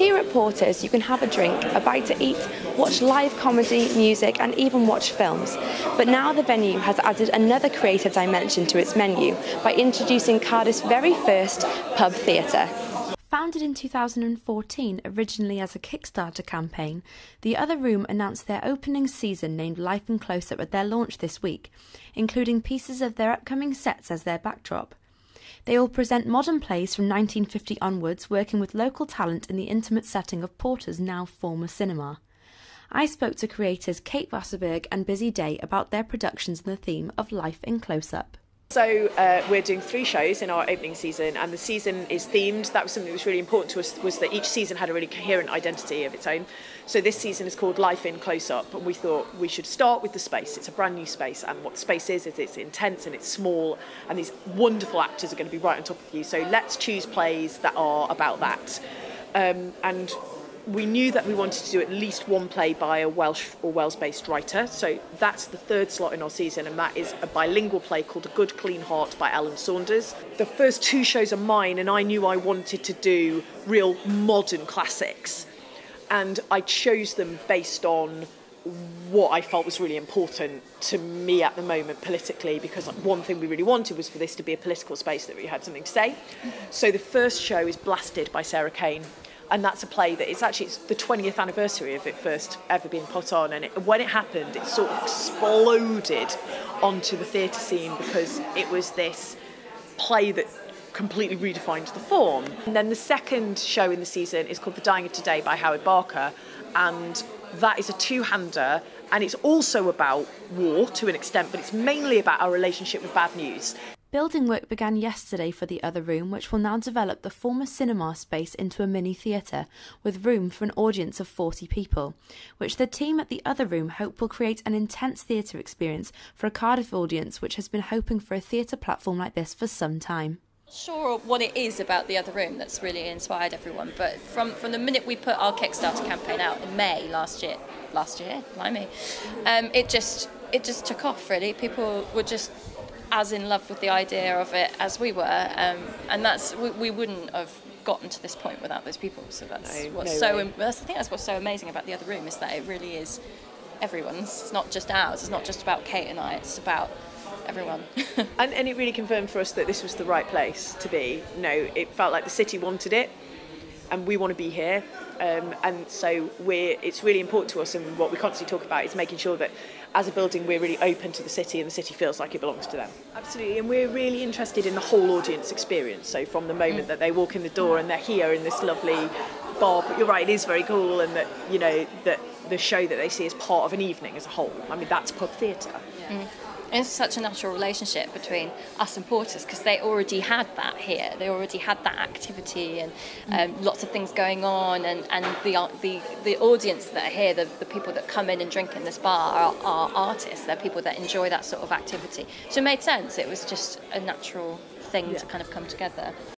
Here at Porter's, you can have a drink, a bite to eat, watch live comedy, music, and even watch films. But now the venue has added another creative dimension to its menu by introducing Cardiff's very first pub theatre. Founded in 2014, originally as a Kickstarter campaign, The Other Room announced their opening season named Life in Close-Up at their launch this week, including pieces of their upcoming sets as their backdrop. They will present modern plays from 1950 onwards, working with local talent in the intimate setting of Porter's now former cinema. I spoke to creators Kate Wasserberg and Busy Day about their productions and the theme of Life in Close-Up. So we're doing 3 shows in our opening season, and the season is themed. That was something that was really important to us, was that each season had a really coherent identity of its own. So this season is called Life in Close-Up, and we thought we should start with the space. It's a brand new space, and what the space is it's intense and it's small, and these wonderful actors are going to be right on top of you. So let's choose plays that are about that. And we knew that we wanted to do at least one play by a Welsh or Wales-based writer, so that's the 3rd slot in our season, and that is a bilingual play called A Good Clean Heart by Ellen Saunders. The first 2 shows are mine, and I knew I wanted to do real modern classics, and I chose them based on what I felt was really important to me at the moment politically, because one thing we really wanted was for this to be a political space that we had something to say. So the first show is Blasted by Sarah Kane. And that's a play that it's the 20th anniversary of it first ever being put on. And when it happened, it sort of exploded onto the theatre scene because it was this play that completely redefined the form. And then the second show in the season is called The Dying of Today by Howard Barker. And that is a 2-hander. And it's also about war to an extent, but it's mainly about our relationship with bad news. Building work began yesterday for The Other Room, which will now develop the former cinema space into a mini theatre, with room for an audience of 40 people, which the team at The Other Room hope will create an intense theatre experience for a Cardiff audience which has been hoping for a theatre platform like this for some time. Sure what it is about The Other Room that's really inspired everyone, but from the minute we put our Kickstarter campaign out in May last year, blimey, it just took off really. People were just as in love with the idea of it as we were, and we wouldn't have gotten to this point without those people. So I think that's what's so amazing about The Other Room, is that it really is everyone's. It's not just ours. It's not just about Kate and I. It's about everyone. and it really confirmed for us that this was the right place to be. It felt like the city wanted it, and we want to be here. And so it's really important to us, and what we constantly talk about is making sure that as a building we're really open to the city and the city feels like it belongs to them. Absolutely, and we're really interested in the whole audience experience. So from the moment that they walk in the door and they're here in this lovely bar, but you're right, it is very cool, and that that the show that they see is part of an evening as a whole. I mean, that's pub theatre. Yeah. It's such a natural relationship between us and Porters, because they already had that here. They already had that activity and lots of things going on, and the audience that are here, the people that come in and drink in this bar are artists. They're people that enjoy that sort of activity. So it made sense. It was just a natural thing to kind of come together.